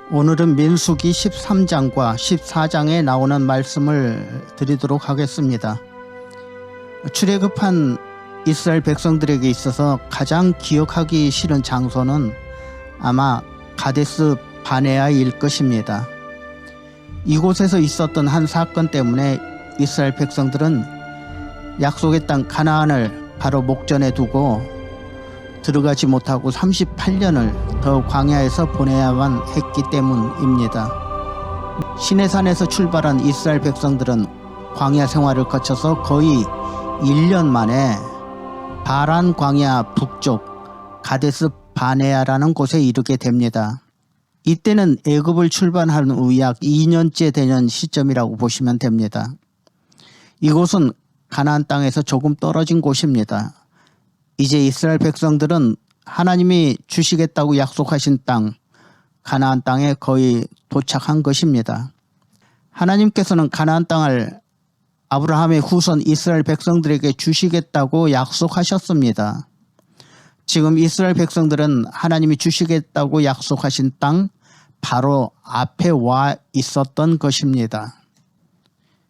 오늘은 민수기 13장과 14장에 나오는 말씀을 드리도록 하겠습니다. 출애굽한 이스라엘 백성들에게 있어서 가장 기억하기 싫은 장소는 아마 가데스 바네아일 것입니다. 이곳에서 있었던 한 사건 때문에 이스라엘 백성들은 약속의 땅 가나안을 바로 목전에 두고 들어가지 못하고 38년을 더 광야에서 보내야만 했기 때문입니다. 시내산에서 출발한 이스라엘 백성들은 광야 생활을 거쳐서 거의 1년 만에 바란 광야 북쪽 가데스 바네아라는 곳에 이르게 됩니다. 이때는 애굽을 출발한 후 약 2년째 되는 시점이라고 보시면 됩니다. 이곳은 가나안 땅에서 조금 떨어진 곳입니다. 이제 이스라엘 백성들은 하나님이 주시겠다고 약속하신 땅, 가나안 땅에 거의 도착한 것입니다. 하나님께서는 가나안 땅을 아브라함의 후손 이스라엘 백성들에게 주시겠다고 약속하셨습니다. 지금 이스라엘 백성들은 하나님이 주시겠다고 약속하신 땅 바로 앞에 와 있었던 것입니다.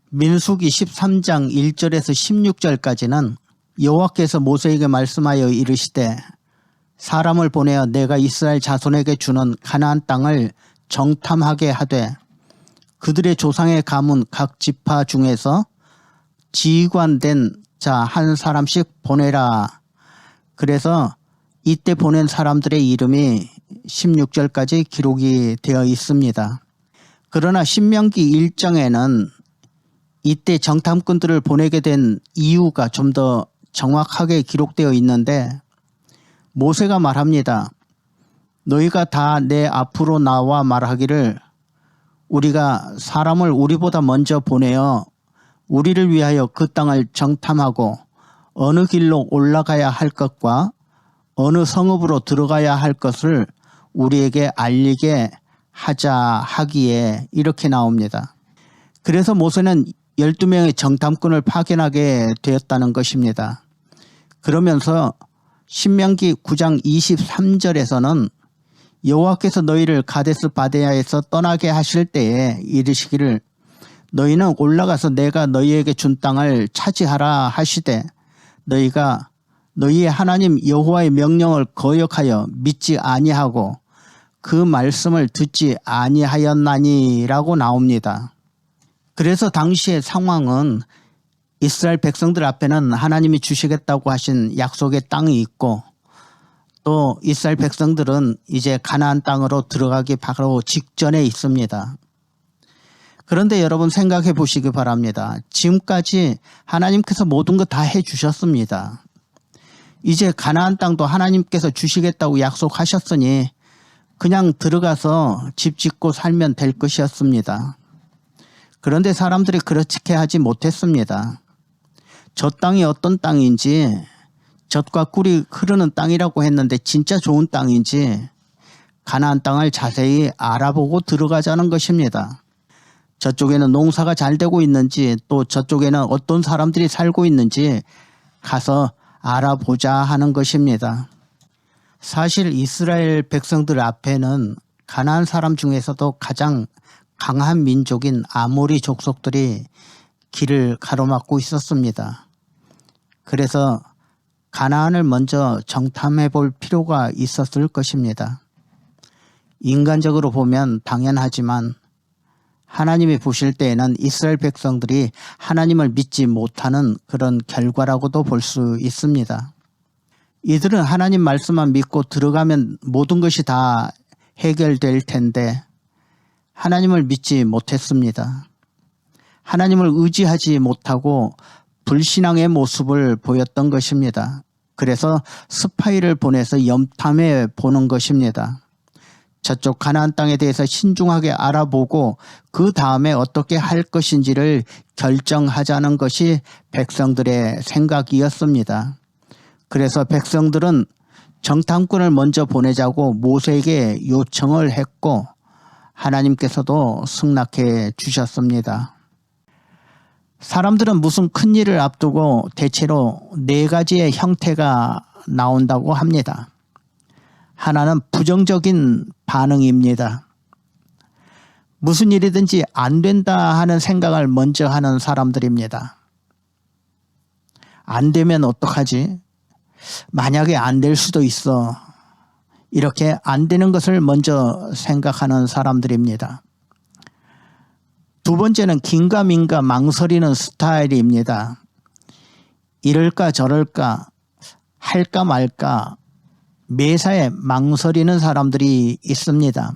민수기 13장 1절에서 16절까지는 여호와께서 모세에게 말씀하여 이르시되 사람을 보내어 내가 이스라엘 자손에게 주는 가나안 땅을 정탐하게 하되 그들의 조상의 가문 각 지파 중에서 지휘관된 자 한 사람씩 보내라. 그래서 이때 보낸 사람들의 이름이 16절까지 기록이 되어 있습니다. 그러나 신명기 1장에는 이때 정탐꾼들을 보내게 된 이유가 좀 더 정확하게 기록되어 있는데 모세가 말합니다. 너희가 다 내 앞으로 나와 말하기를 우리가 사람을 우리보다 먼저 보내어 우리를 위하여 그 땅을 정탐하고 어느 길로 올라가야 할 것과 어느 성읍으로 들어가야 할 것을 우리에게 알리게 하자 하기에 이렇게 나옵니다. 그래서 모세는 12명의 정탐꾼을 파견하게 되었다는 것입니다. 그러면서 신명기 9장 23절에서는 여호와께서 너희를 가데스 바네아에서 떠나게 하실 때에 이르시기를 너희는 올라가서 내가 너희에게 준 땅을 차지하라 하시되 너희가 너희의 하나님 여호와의 명령을 거역하여 믿지 아니하고 그 말씀을 듣지 아니하였나니라고 나옵니다. 그래서 당시의 상황은 이스라엘 백성들 앞에는 하나님이 주시겠다고 하신 약속의 땅이 있고 또 이스라엘 백성들은 이제 가나안 땅으로 들어가기 바로 직전에 있습니다. 그런데 여러분 생각해 보시기 바랍니다. 지금까지 하나님께서 모든 것 다 해주셨습니다. 이제 가나안 땅도 하나님께서 주시겠다고 약속하셨으니 그냥 들어가서 집 짓고 살면 될 것이었습니다. 그런데 사람들이 그렇게 하지 못했습니다. 저 땅이 어떤 땅인지 젖과 꿀이 흐르는 땅이라고 했는데 진짜 좋은 땅인지 가나안 땅을 자세히 알아보고 들어가자는 것입니다. 저쪽에는 농사가 잘 되고 있는지 또 저쪽에는 어떤 사람들이 살고 있는지 가서 알아보자 하는 것입니다. 사실 이스라엘 백성들 앞에는 가나안 사람 중에서도 가장 강한 민족인 아모리 족속들이 길을 가로막고 있었습니다. 그래서 가나안을 먼저 정탐해 볼 필요가 있었을 것입니다. 인간적으로 보면 당연하지만 하나님이 보실 때에는 이스라엘 백성들이 하나님을 믿지 못하는 그런 결과라고도 볼 수 있습니다. 이들은 하나님 말씀만 믿고 들어가면 모든 것이 다 해결될 텐데 하나님을 믿지 못했습니다. 하나님을 의지하지 못하고 불신앙의 모습을 보였던 것입니다. 그래서 스파이를 보내서 염탐해 보는 것입니다. 저쪽 가나안 땅에 대해서 신중하게 알아보고 그 다음에 어떻게 할 것인지를 결정하자는 것이 백성들의 생각이었습니다. 그래서 백성들은 정탐꾼을 먼저 보내자고 모세에게 요청을 했고 하나님께서도 승낙해 주셨습니다. 사람들은 무슨 큰일을 앞두고 대체로 4가지의 형태가 나온다고 합니다. 하나는 부정적인 반응입니다. 무슨 일이든지 안 된다 하는 생각을 먼저 하는 사람들입니다. 안 되면 어떡하지? 만약에 안 될 수도 있어. 이렇게 안 되는 것을 먼저 생각하는 사람들입니다. 두 번째는 긴가민가 망설이는 스타일입니다. 이럴까 저럴까 할까 말까 매사에 망설이는 사람들이 있습니다.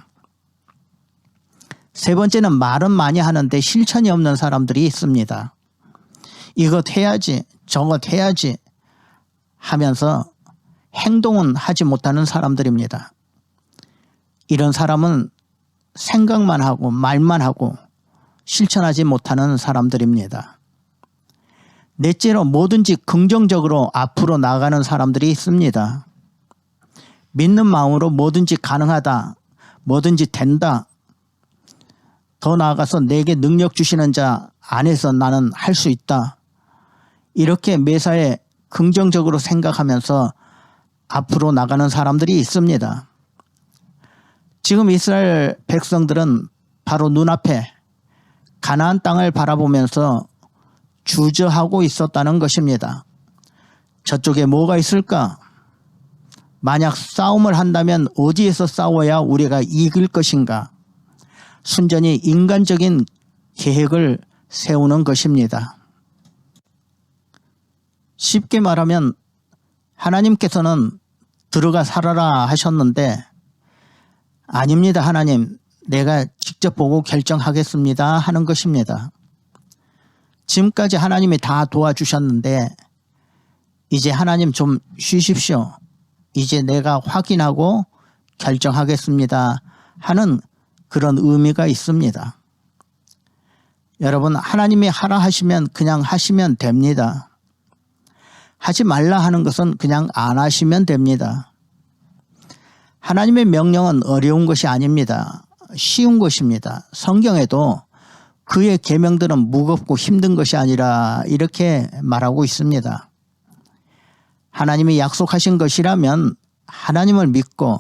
세 번째는 말은 많이 하는데 실천이 없는 사람들이 있습니다. 이것 해야지 저것 해야지 하면서 행동은 하지 못하는 사람들입니다. 이런 사람은 생각만 하고 말만 하고 실천하지 못하는 사람들입니다. 넷째로 뭐든지 긍정적으로 앞으로 나가는 사람들이 있습니다. 믿는 마음으로 뭐든지 가능하다, 뭐든지 된다, 더 나아가서 내게 능력 주시는 자 안에서 나는 할 수 있다. 이렇게 매사에 긍정적으로 생각하면서 앞으로 나가는 사람들이 있습니다. 지금 이스라엘 백성들은 바로 눈앞에 가나안 땅을 바라보면서 주저하고 있었다는 것입니다. 저쪽에 뭐가 있을까? 만약 싸움을 한다면 어디에서 싸워야 우리가 이길 것인가? 순전히 인간적인 계획을 세우는 것입니다. 쉽게 말하면 하나님께서는 들어가 살아라 하셨는데 아닙니다 하나님, 내가 직접 보고 결정하겠습니다 하는 것입니다. 지금까지 하나님이 다 도와주셨는데 이제 하나님 좀 쉬십시오. 이제 내가 확인하고 결정하겠습니다 하는 그런 의미가 있습니다. 여러분, 하나님이 하라 하시면 그냥 하시면 됩니다. 하지 말라 하는 것은 그냥 안 하시면 됩니다. 하나님의 명령은 어려운 것이 아닙니다. 쉬운 것입니다. 성경에도 그의 계명들은 무겁고 힘든 것이 아니라 이렇게 말하고 있습니다. 하나님이 약속하신 것이라면 하나님을 믿고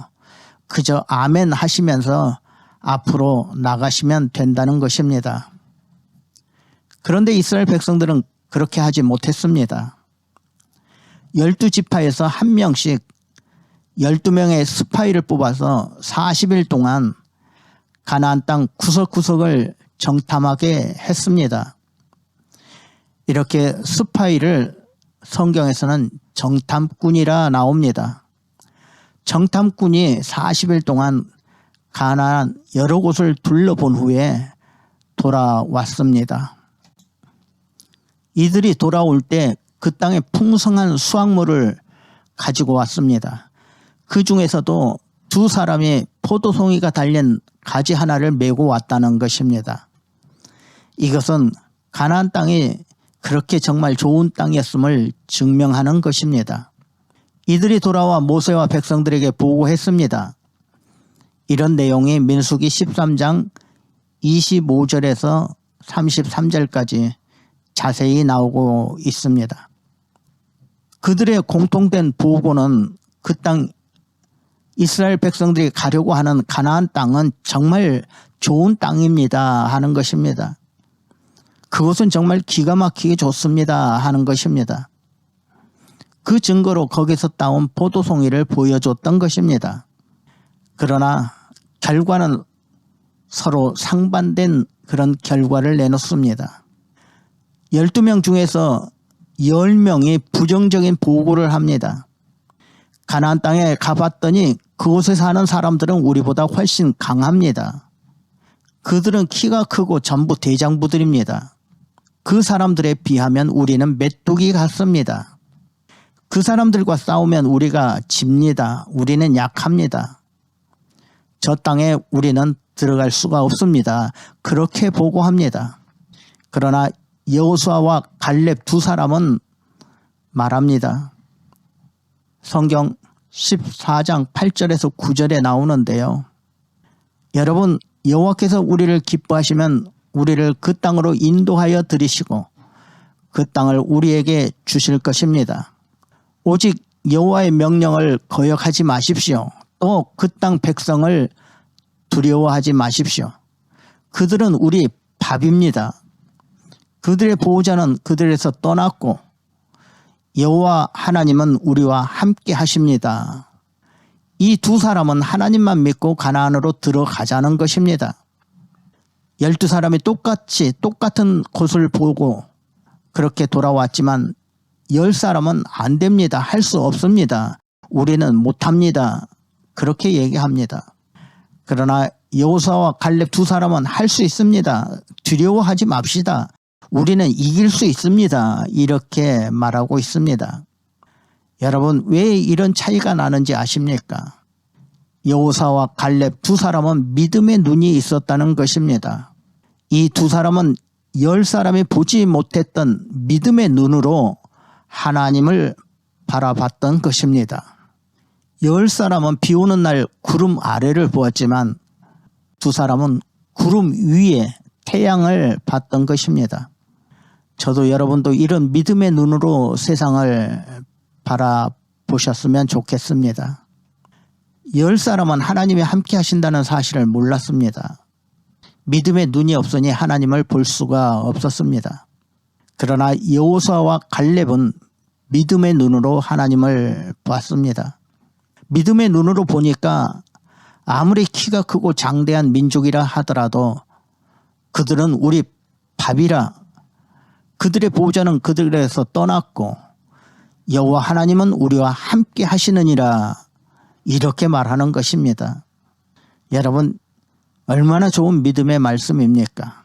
그저 아멘 하시면서 앞으로 나가시면 된다는 것입니다. 그런데 이스라엘 백성들은 그렇게 하지 못했습니다. 12지파에서 한 명씩 12명의 스파이를 뽑아서 40일 동안 가나안 땅 구석구석을 정탐하게 했습니다. 이렇게 스파이를 성경에서는 정탐꾼이라 나옵니다. 정탐꾼이 40일 동안 가나안 여러 곳을 둘러본 후에 돌아왔습니다. 이들이 돌아올 때 그 땅에 풍성한 수확물을 가지고 왔습니다. 그 중에서도 두 사람이 포도송이가 달린 가지 하나를 메고 왔다는 것입니다. 이것은 가나안 땅이 그렇게 정말 좋은 땅이었음을 증명하는 것입니다. 이들이 돌아와 모세와 백성들에게 보고했습니다. 이런 내용이 민수기 13장 25절에서 33절까지 자세히 나오고 있습니다. 그들의 공통된 보고는 그 땅 이스라엘 백성들이 가려고 하는 가나안 땅은 정말 좋은 땅입니다 하는 것입니다. 그것은 정말 기가 막히게 좋습니다 하는 것입니다. 그 증거로 거기서 따온 포도송이를 보여줬던 것입니다. 그러나 결과는 서로 상반된 그런 결과를 내놓습니다. 12명 중에서 10명이 부정적인 보고를 합니다. 가나안 땅에 가봤더니 그곳에 사는 사람들은 우리보다 훨씬 강합니다. 그들은 키가 크고 전부 대장부들입니다. 그 사람들에 비하면 우리는 메뚜기 같습니다. 그 사람들과 싸우면 우리가 집니다. 우리는 약합니다. 저 땅에 우리는 들어갈 수가 없습니다. 그렇게 보고합니다. 그러나 여호수아와 갈렙 두 사람은 말합니다. 성경 14장 8절에서 9절에 나오는데요. 여러분, 여호와께서 우리를 기뻐하시면 우리를 그 땅으로 인도하여 들이시고 그 땅을 우리에게 주실 것입니다. 오직 여호와의 명령을 거역하지 마십시오. 또 그 땅 백성을 두려워하지 마십시오. 그들은 우리 밥입니다. 그들의 보호자는 그들에서 떠났고 여호와 하나님은 우리와 함께 하십니다. 이 두 사람은 하나님만 믿고 가나안으로 들어가자는 것입니다. 12사람이 똑같은 곳을 보고 그렇게 돌아왔지만 10사람은 안 됩니다. 할 수 없습니다. 우리는 못합니다. 그렇게 얘기합니다. 그러나 여호수아와 갈렙 두 사람은 할 수 있습니다. 두려워하지 맙시다. 우리는 이길 수 있습니다. 이렇게 말하고 있습니다. 여러분, 왜 이런 차이가 나는지 아십니까? 여호수아와 갈렙 두 사람은 믿음의 눈이 있었다는 것입니다. 이 두 사람은 10사람이 보지 못했던 믿음의 눈으로 하나님을 바라봤던 것입니다. 10사람은 비 오는 날 구름 아래를 보았지만 두 사람은 구름 위에 태양을 봤던 것입니다. 저도 여러분도 이런 믿음의 눈으로 세상을 바라보셨으면 좋겠습니다. 10사람은 하나님이 함께 하신다는 사실을 몰랐습니다. 믿음의 눈이 없으니 하나님을 볼 수가 없었습니다. 그러나 여호수아와 갈렙은 믿음의 눈으로 하나님을 봤습니다. 믿음의 눈으로 보니까 아무리 키가 크고 장대한 민족이라 하더라도 그들은 우리 밥이라, 그들의 보호자는 그들에서 떠났고 여호와 하나님은 우리와 함께 하시느니라, 이렇게 말하는 것입니다. 여러분, 얼마나 좋은 믿음의 말씀입니까?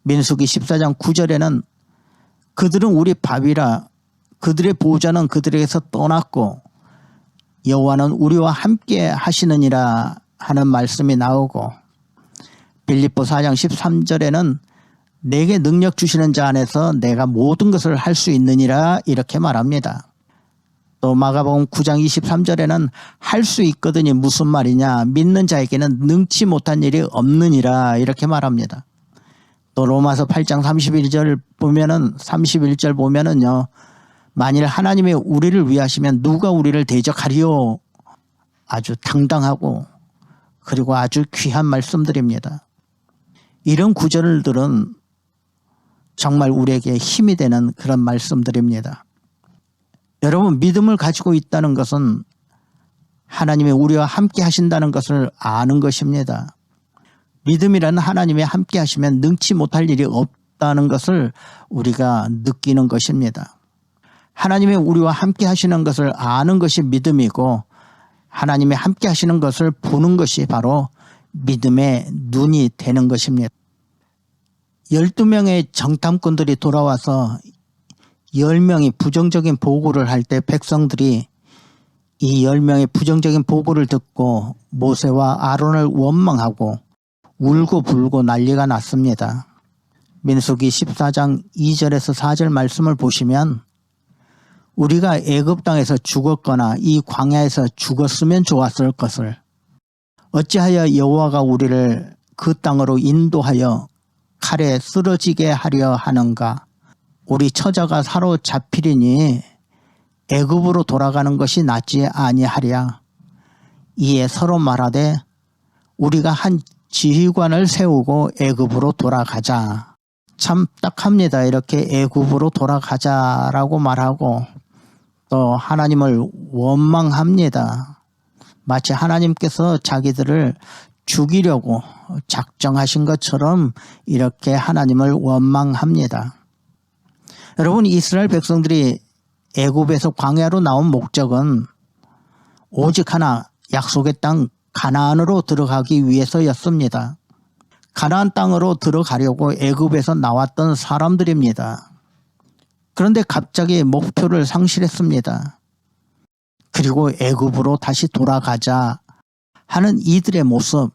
민수기 14장 9절에는 그들은 우리 밥이라, 그들의 보호자는 그들에게서 떠났고 여호와는 우리와 함께 하시느니라 하는 말씀이 나오고, 빌립보 4장 13절에는 내게 능력 주시는 자 안에서 내가 모든 것을 할 수 있느니라, 이렇게 말합니다. 또 마가복음 9장 23절에는 할 수 있거든이 무슨 말이냐, 믿는 자에게는 능치 못한 일이 없느니라, 이렇게 말합니다. 또 로마서 8장 31절 보면은요, 만일 하나님이 우리를 위하시면 누가 우리를 대적하리요, 아주 당당하고 그리고 아주 귀한 말씀들입니다. 이런 구절들은 정말 우리에게 힘이 되는 그런 말씀들입니다. 여러분, 믿음을 가지고 있다는 것은 하나님이 우리와 함께 하신다는 것을 아는 것입니다. 믿음이라는 하나님이 함께 하시면 능치 못할 일이 없다는 것을 우리가 느끼는 것입니다. 하나님이 우리와 함께 하시는 것을 아는 것이 믿음이고, 하나님이 함께 하시는 것을 보는 것이 바로 믿음의 눈이 되는 것입니다. 12명의 정탐꾼들이 돌아와서 10명이 부정적인 보고를 할 때 백성들이 이 10명의 부정적인 보고를 듣고 모세와 아론을 원망하고 울고 불고 난리가 났습니다. 민수기 14장 2절에서 4절 말씀을 보시면 우리가 애굽 땅에서 죽었거나 이 광야에서 죽었으면 좋았을 것을 어찌하여 여호와가 우리를 그 땅으로 인도하여 칼에 쓰러지게 하려 하는가. 우리 처자가 사로잡히리니 애굽으로 돌아가는 것이 낫지 아니하랴. 이에 서로 말하되 우리가 한 지휘관을 세우고 애굽으로 돌아가자. 참 딱합니다. 이렇게 애굽으로 돌아가자라고 말하고 또 하나님을 원망합니다. 마치 하나님께서 자기들을 죽이려고 작정하신 것처럼 이렇게 하나님을 원망합니다. 여러분, 이스라엘 백성들이 애굽에서 광야로 나온 목적은 오직 하나, 약속의 땅 가나안으로 들어가기 위해서였습니다. 가나안 땅으로 들어가려고 애굽에서 나왔던 사람들입니다. 그런데 갑자기 목표를 상실했습니다. 그리고 애굽으로 다시 돌아가자 하는 이들의 모습,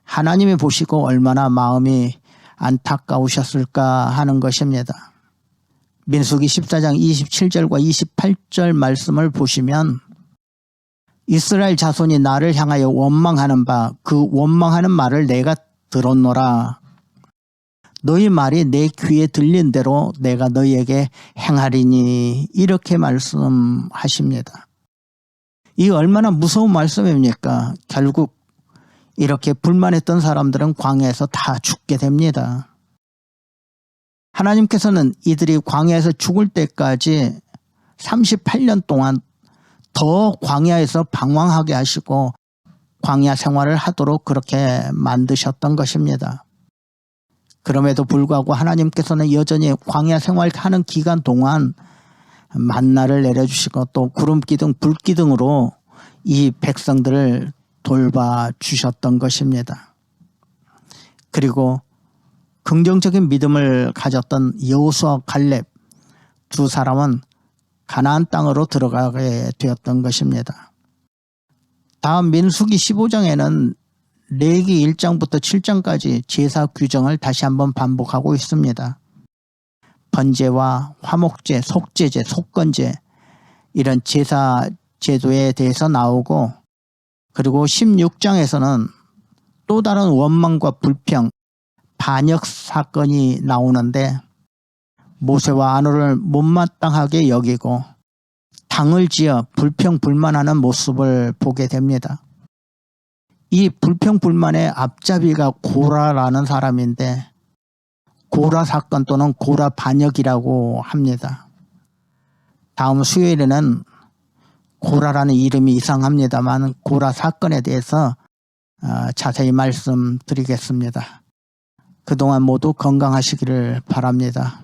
하나님이 보시고 얼마나 마음이 안타까우셨을까 하는 것입니다. 민수기 14장 27절과 28절 말씀을 보시면 이스라엘 자손이 나를 향하여 원망하는 바 그 원망하는 말을 내가 들었노라. 너희 말이 내 귀에 들린 대로 내가 너희에게 행하리니, 이렇게 말씀하십니다. 이 얼마나 무서운 말씀입니까? 결국 이렇게 불만했던 사람들은 광야에서 다 죽게 됩니다. 하나님께서는 이들이 광야에서 죽을 때까지 38년 동안 더 광야에서 방황하게 하시고 광야 생활을 하도록 그렇게 만드셨던 것입니다. 그럼에도 불구하고 하나님께서는 여전히 광야 생활하는 기간 동안 만나를 내려주시고 또 구름기둥 불기둥으로 이 백성들을 돌봐주셨던 것입니다. 그리고 긍정적인 믿음을 가졌던 여호수아 갈렙 두 사람은 가나안 땅으로 들어가게 되었던 것입니다. 다음 민수기 15장에는 레위기 1장부터 7장까지 제사 규정을 다시 한번 반복하고 있습니다. 번제와 화목제, 속제제, 속건제 이런 제사 제도에 대해서 나오고 그리고 16장에서는 또 다른 원망과 불평, 반역 사건이 나오는데 모세와 아론을 못마땅하게 여기고 당을 지어 불평불만하는 모습을 보게 됩니다. 이 불평불만의 앞잡이가 고라라는 사람인데 고라 사건 또는 고라 반역이라고 합니다. 다음 수요일에는 고라라는 이름이 이상합니다만 고라 사건에 대해서 자세히 말씀드리겠습니다. 그동안 모두 건강하시기를 바랍니다.